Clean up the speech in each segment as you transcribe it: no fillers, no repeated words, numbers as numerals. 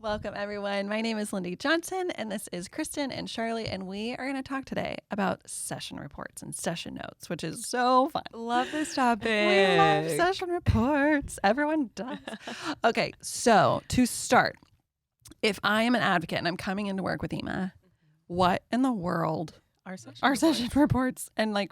Welcome, everyone. My name is Lindy Johnson, and this is Kristen and Charlie, and we are going to talk today about session reports and session notes, which is so fun. Love this topic. We love session reports. Everyone does. Okay, so to start, if I am an advocate and I'm coming into work with YEMA, what in the world Our session are reports. session reports, and like,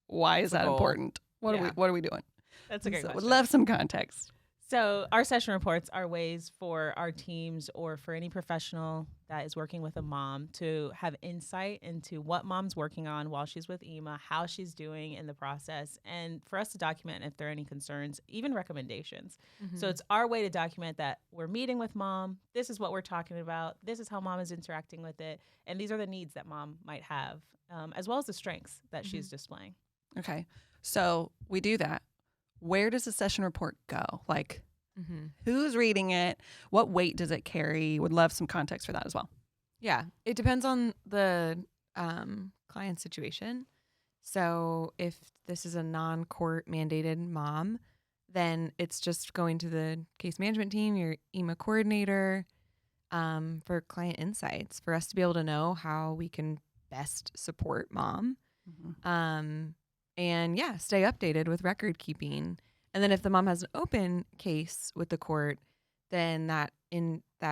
why is The that goal. important? What Yeah. are we doing? That's a great So question. would love some context. So our session reports are ways for our teams or for any professional that is working with a mom to have insight into what mom's working on while she's with YEMA, how she's doing in the process, and for us to document if there are any concerns, even recommendations. So it's our way to document that we're meeting with mom, this is what we're talking about, this is how mom is interacting with it, and these are the needs that mom might have, as well as the strengths that she's displaying. Okay, so we do that. Where does the session report go? Like, who's reading it? What weight does it carry? Would love some context for that as well. Yeah, it depends on the client situation. So if this is a non-court mandated mom, then it's just going to the case management team, your YEMA coordinator, for client insights, for us to be able to know how we can best support mom. And yeah, stay updated with record keeping. And then if the mom has an open case with the court, then that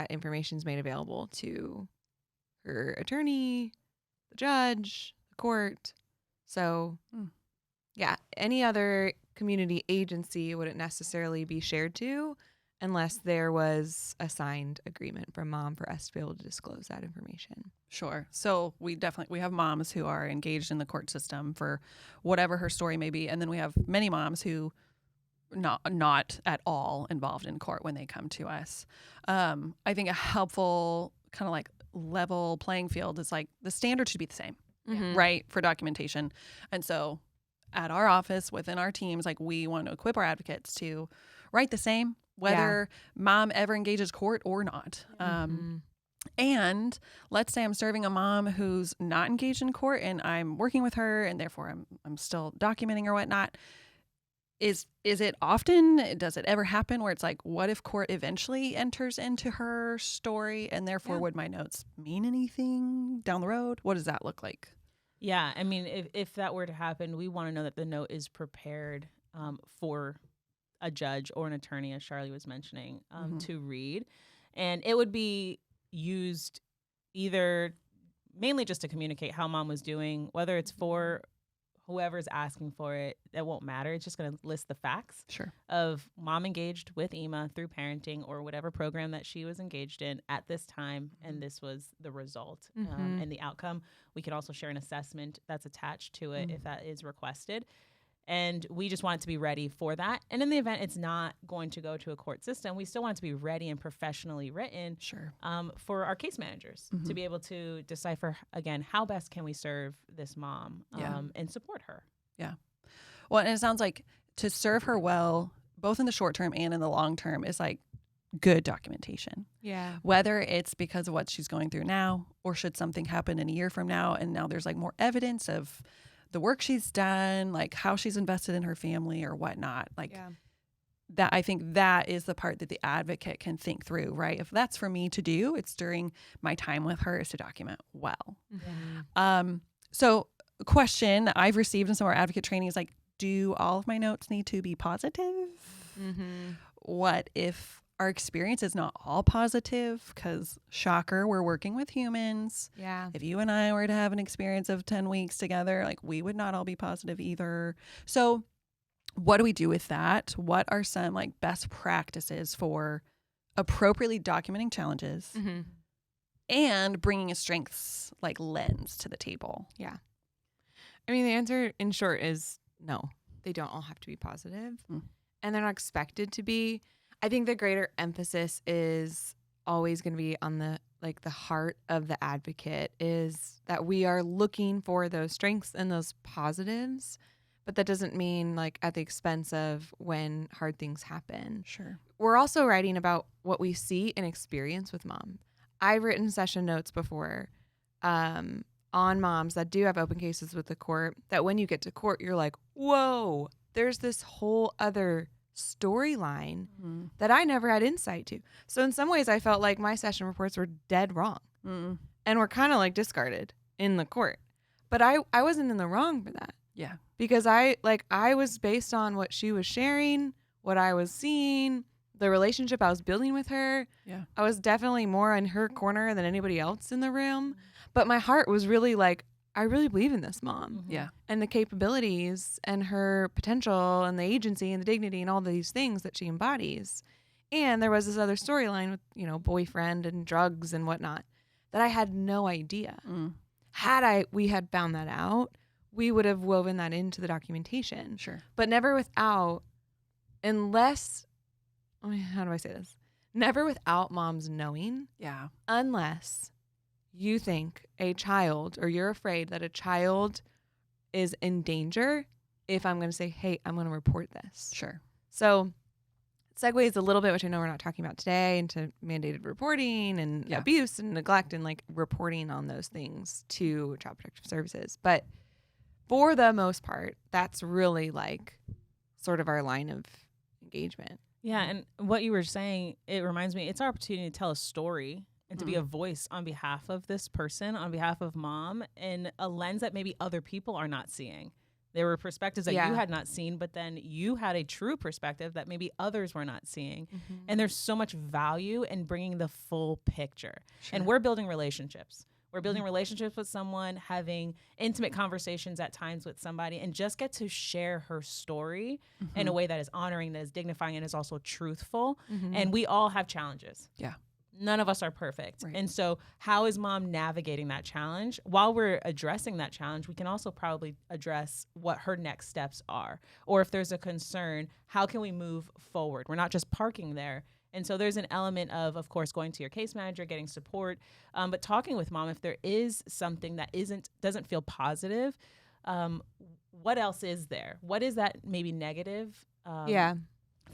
information is made available to her attorney, the judge, the court. So yeah, any other community agency wouldn't necessarily be shared to unless there was a signed agreement from mom for us to be able to disclose that information. Sure. So we have moms who are engaged in the court system for whatever her story may be, and then we have many moms who not at all involved in court when they come to us. I think a helpful kind of like level playing field is like the standard should be the same, right, for documentation. And so at our office within our teams, like we want to equip our advocates to write the same, whether mom ever engages court or not. And let's say I'm serving a mom who's not engaged in court and I'm working with her and therefore I'm still documenting or whatnot. Is it often, does it ever happen where it's like, what if court eventually enters into her story and therefore would my notes mean anything down the road? What does that look like? Yeah, I mean, if that were to happen, we want to know that the note is prepared for a judge or an attorney, as Charlie was mentioning, to read. And it would be used either mainly just to communicate how mom was doing, whether it's for whoever's asking for it, that won't matter. It's just going to list the facts of mom engaged with YEMA through parenting or whatever program that she was engaged in at this time, and this was the result and the outcome. We can also share an assessment that's attached to it if that is requested. And we just want it to be ready for that. And in the event it's not going to go to a court system, we still want it to be ready and professionally written for our case managers to be able to decipher, again, how best can we serve this mom and support her. Yeah. Well, and it sounds like to serve her well, both in the short term and in the long term, is like good documentation. Yeah. Whether it's because of what she's going through now or should something happen in a year from now and now there's like more evidence of the work she's done, like how she's invested in her family or whatnot. Like that, I think that is the part that the advocate can think through, right? If that's for me to do, it's during my time with her is to document well. So question I've received in some of our advocate training is like, do all of my notes need to be positive? What if our experience is not all positive? Because shocker, we're working with humans. Yeah. If you and I were to have an experience of 10 weeks together, like we would not all be positive either. So what do we do with that? What are some like best practices for appropriately documenting challenges and bringing a strengths like lens to the table? Yeah. I mean, the answer in short is no. They don't all have to be positive, and they're not expected to be. I think the greater emphasis is always going to be on the heart of the advocate is that we are looking for those strengths and those positives, but that doesn't mean like at the expense of when hard things happen. Sure. We're also writing about what we see and experience with mom. I've written session notes before on moms that do have open cases with the court that when you get to court, you're like, whoa, there's this whole other storyline that I never had insight to. So in some ways I felt like my session reports were dead wrong and were kind of like discarded in the court. But I wasn't in the wrong for that. Yeah. Because I was based on what she was sharing, what I was seeing, the relationship I was building with her. Yeah. I was definitely more in her corner than anybody else in the room. But my heart was really like, I really believe in this mom. Yeah. And the capabilities and her potential and the agency and the dignity and all these things that she embodies. And there was this other storyline with, you know, boyfriend and drugs and whatnot that I had no idea. Had we had found that out, we would have woven that into the documentation. Sure. But never without, unless, how do I say this? Never without mom's knowing. Yeah. Unless you think a child, or you're afraid that a child is in danger, if I'm going to say, hey, I'm going to report this. Sure. So segues a little bit, which I know we're not talking about today, into mandated reporting and abuse and neglect and like reporting on those things to Child Protective Services. But for the most part, that's really like sort of our line of engagement. Yeah. And what you were saying, it reminds me, it's our opportunity to tell a story and to be a voice on behalf of this person, on behalf of mom, in a lens that maybe other people are not seeing. There were perspectives that you had not seen, but then you had a true perspective that maybe others were not seeing. And there's so much value in bringing the full picture. Sure. And we're building relationships. We're building relationships with someone, having intimate conversations at times with somebody, and just get to share her story in a way that is honoring, that is dignifying, and is also truthful. And we all have challenges. Yeah. None of us are perfect. Right. And so how is mom navigating that challenge? While we're addressing that challenge, we can also probably address what her next steps are. Or if there's a concern, how can we move forward? We're not just parking there. And so there's an element of course, going to your case manager, getting support, but talking with mom if there is something that doesn't feel positive. What else is there? What is that maybe negative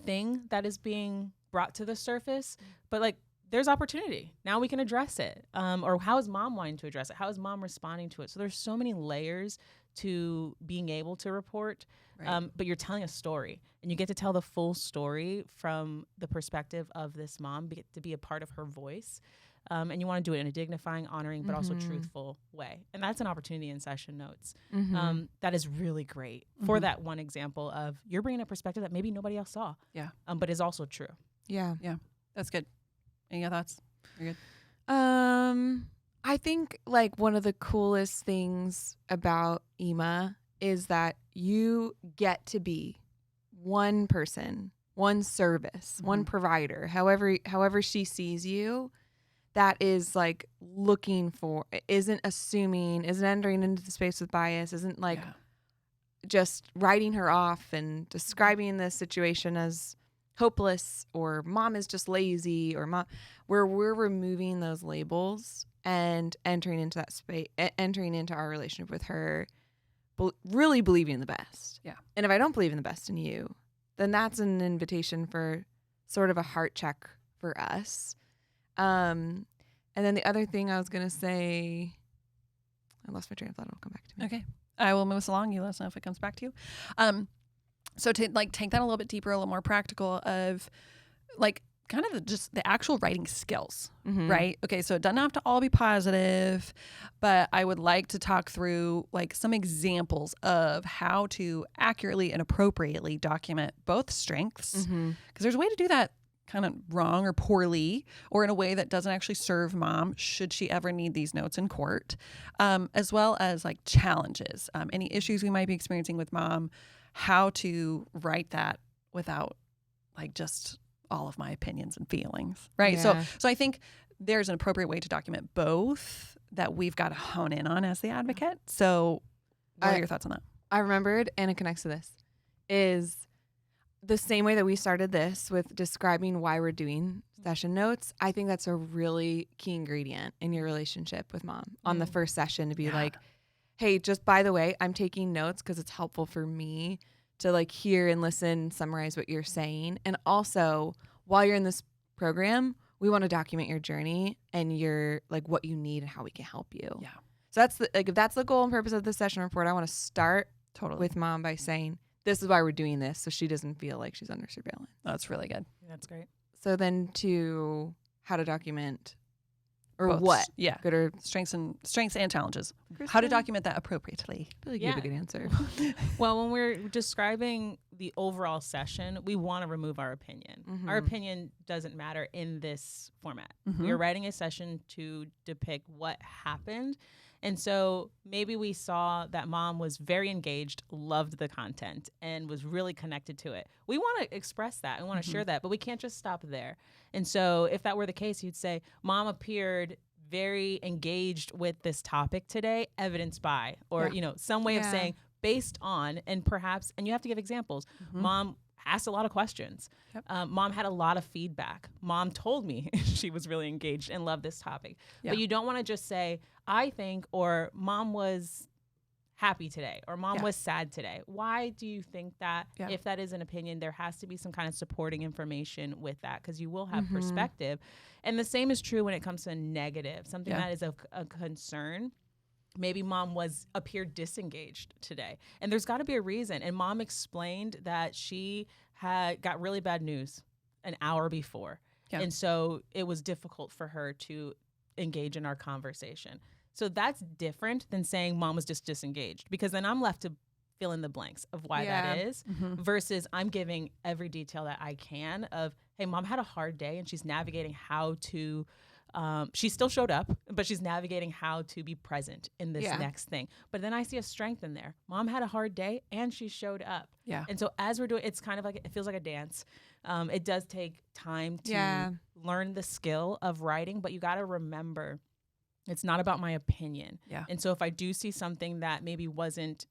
thing that is being brought to the surface? But like, there's opportunity. Now we can address it. Or how is mom wanting to address it? How is mom responding to it? So there's so many layers to being able to report, but you're telling a story, and you get to tell the full story from the perspective of this mom, to be a part of her voice. And you want to do it in a dignifying, honoring, but also truthful way. And that's an opportunity in session notes. That is really great for that one example of you're bringing a perspective that maybe nobody else saw, but is also true. Yeah. Yeah. That's good. Any other thoughts? You're good. I think like one of the coolest things about YEMA is that you get to be one person, one service, one provider, however she sees you, that is like looking for, isn't assuming, isn't entering into the space with bias, isn't like just writing her off and describing the situation as hopeless, or mom is just lazy, or mom, where we're removing those labels and entering into that space, entering into our relationship with her, really believing in the best. Yeah. And if I don't believe in the best in you, then that's an invitation for sort of a heart check for us. And then the other thing I was going to say, I lost my train of thought. It'll come back to me. Okay. I will move us along. You let us know if it comes back to you. So to like take that a little bit deeper, a little more practical of like kind of just the actual writing skills, right? Okay, so it doesn't have to all be positive, but I would like to talk through like some examples of how to accurately and appropriately document both strengths, because there's a way to do that kind of wrong or poorly, or in a way that doesn't actually serve mom should she ever need these notes in court, as well as like challenges, any issues we might be experiencing with mom, how to write that without like just all of my opinions and feelings, right? Yeah. So I think there's an appropriate way to document both that we've got to hone in on as the advocate. So what are your thoughts on that? I remembered, and it connects to this, is the same way that we started this with describing why we're doing session notes. I think that's a really key ingredient in your relationship with mom on the first session, to be like, hey, just by the way, I'm taking notes because it's helpful for me to like hear and listen, summarize what you're saying. And also, while you're in this program, we want to document your journey and your like what you need and how we can help you. Yeah. So that's the, like, if that's the goal and purpose of the session report, I want to start Totally with mom by saying, this is why we're doing this, so she doesn't feel like she's under surveillance. That's really good. That's great. So then to how to document or Both. what? Yeah. Good or Strengths and challenges. How to Kristen? document that appropriately. I feel like you have a good answer. Well, when we're describing the overall session, we want to remove our opinion. Our opinion doesn't matter in this format. We are writing a session to depict what happened. And so maybe we saw that mom was very engaged, loved the content, and was really connected to it. We want to express that and want to share that, but we can't just stop there. And so if that were the case, you'd say, mom appeared very engaged with this topic today, evidenced by, or, some way of saying based on, and perhaps, and you have to give examples. Mom asked a lot of questions. Yep. Mom had a lot of feedback. Mom told me she was really engaged and loved this topic. Yeah. But you don't want to just say, I think, or mom was happy today, or mom was sad today. Why do you think that? If that is an opinion, there has to be some kind of supporting information with that, because you will have perspective. And the same is true when it comes to negative, something that is a concern. Maybe mom appeared disengaged today, and there's got to be a reason. And mom explained that she had got really bad news an hour before. Yeah. And so it was difficult for her to engage in our conversation. So that's different than saying mom was just disengaged, because then I'm left to fill in the blanks of why that is, versus I'm giving every detail that I can of, hey, mom had a hard day and she's navigating how to she still showed up, but she's navigating how to be present in this next thing. But then I see a strength in there. Mom had a hard day and she showed up. Yeah. And so as we're doing, it's kind of like, it feels like a dance. It does take time to learn the skill of writing, but you got to remember, it's not about my opinion. Yeah. And so if I do see something that maybe wasn't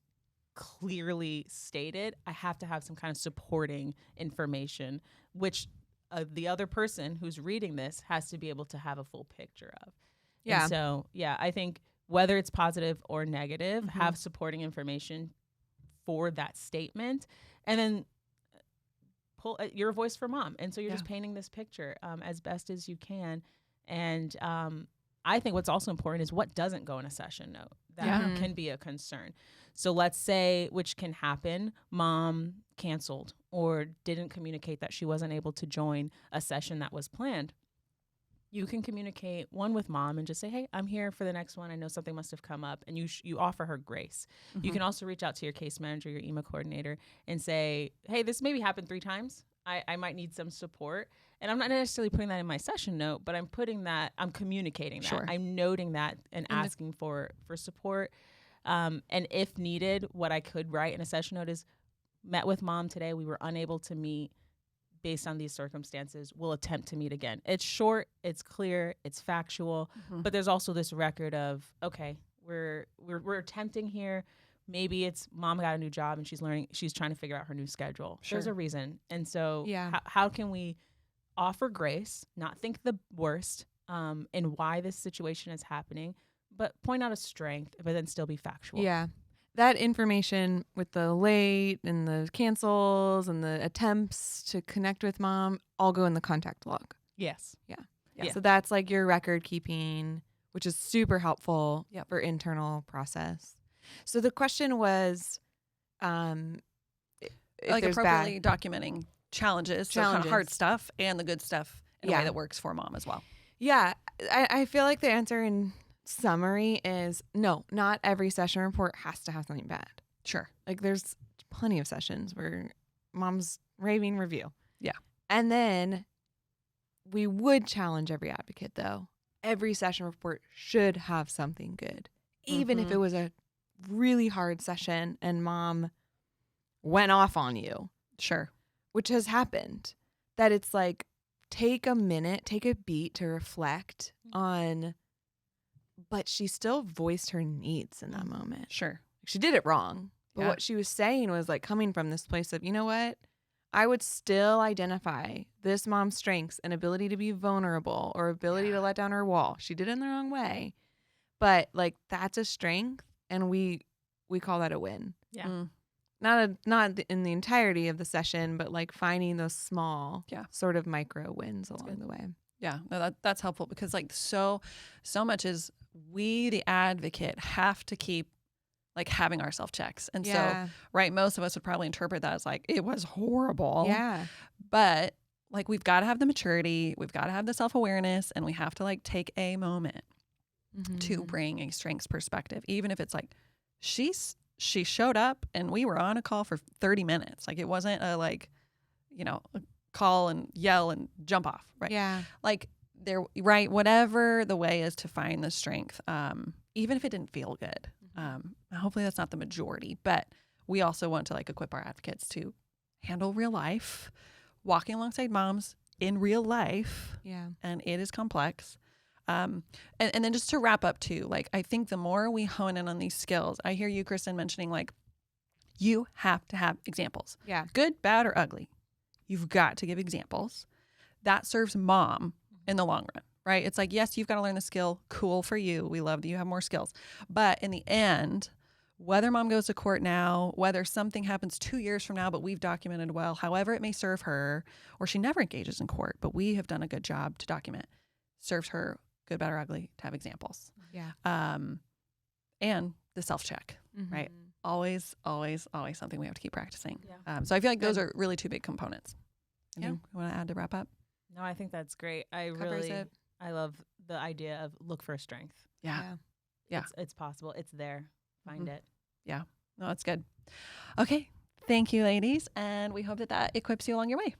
clearly stated, I have to have some kind of supporting information, which the other person who's reading this has to be able to have a full picture of. Yeah. And so, I think whether it's positive or negative, have supporting information for that statement, and then pull your voice for mom. And so you're just painting this picture as best as you can. And I think what's also important is what doesn't go in a session note that can be a concern. So let's say, which can happen, mom canceled or didn't communicate that she wasn't able to join a session that was planned. You can communicate with mom and just say, hey, I'm here for the next one. I know something must have come up, and you offer her grace. You can also reach out to your case manager, your ԵMA coordinator, and say, hey, this maybe happened 3 times. I might need some support. And I'm not necessarily putting that in my session note, but I'm communicating that. Sure. I'm noting that and asking for support. And if needed, what I could write in a session note is, met with mom today. We were unable to meet based on these circumstances. We'll attempt to meet again. It's short, it's clear, it's factual, but there's also this record of, okay, we're attempting here. Maybe it's mom got a new job and she's trying to figure out her new schedule. Sure. There's a reason. And so how can we offer grace, not think the worst, and why this situation is happening, but point out a strength, but then still be factual. Yeah. That information with the late and the cancels and the attempts to connect with mom all go in the contact log. Yes. Yeah. So that's like your record keeping, which is super helpful for internal process. So the question was, like appropriately documenting challenges, so kind of hard stuff and the good stuff in a way that works for mom as well. Yeah. I feel like the answer in summary is no, not every session report has to have something bad. Sure. Like there's plenty of sessions where mom's raving review. Yeah. And then we would challenge every advocate, though. Every session report should have something good. Even if it was a really hard session and mom went off on you. Sure. Which has happened. That it's like, take a minute, take a beat to reflect on, but she still voiced her needs in that moment. Sure. She did it wrong. But what she was saying was like coming from this place of, you know what? I would still identify this mom's strengths and ability to be vulnerable or ability to let down her wall. She did it in the wrong way. But like that's a strength, and we call that a win. Yeah. Not in the entirety of the session, but like finding those small sort of micro wins along the way. Yeah, no, that's helpful, because like so much is we, the advocate, have to keep like having our self checks. And Yeah. so, right, most of us would probably interpret that as like, it was horrible. Yeah. But like, we've got to have the maturity, we've got to have the self awareness, and we have to like take a moment to bring a strengths perspective, even if it's like, she showed up and we were on a call for 30 minutes. Like, it wasn't a like, you know, a call and yell and jump off. Right. Yeah. Like, there, right, whatever the way is to find the strength, even if it didn't feel good. Hopefully that's not the majority, but we also want to like equip our advocates to handle real life, walking alongside moms in real life. Yeah. And it is complex. And then just to wrap up too, like, I think the more we hone in on these skills, I hear you, Kristen, mentioning like, you have to have examples. Yeah. Good, bad, or ugly. You've got to give examples. That serves mom in the long run, right? It's like, yes, you've got to learn the skill. Cool for you. We love that you have more skills. But in the end, whether mom goes to court now, whether something happens 2 years from now, but we've documented well, however it may serve her, or she never engages in court, but we have done a good job to document, serves her, good, bad, or ugly, to have examples. Yeah. And the self-check, right? Always, always, always something we have to keep practicing. Yeah. So I feel like those are really two big components. Yeah. You want to add to wrap up? No, I think that's great. Covers it. I love the idea of look for strength. Yeah. It's possible. It's there. Find it. No, that's good. Okay. Thank you, ladies. And we hope that equips you along your way.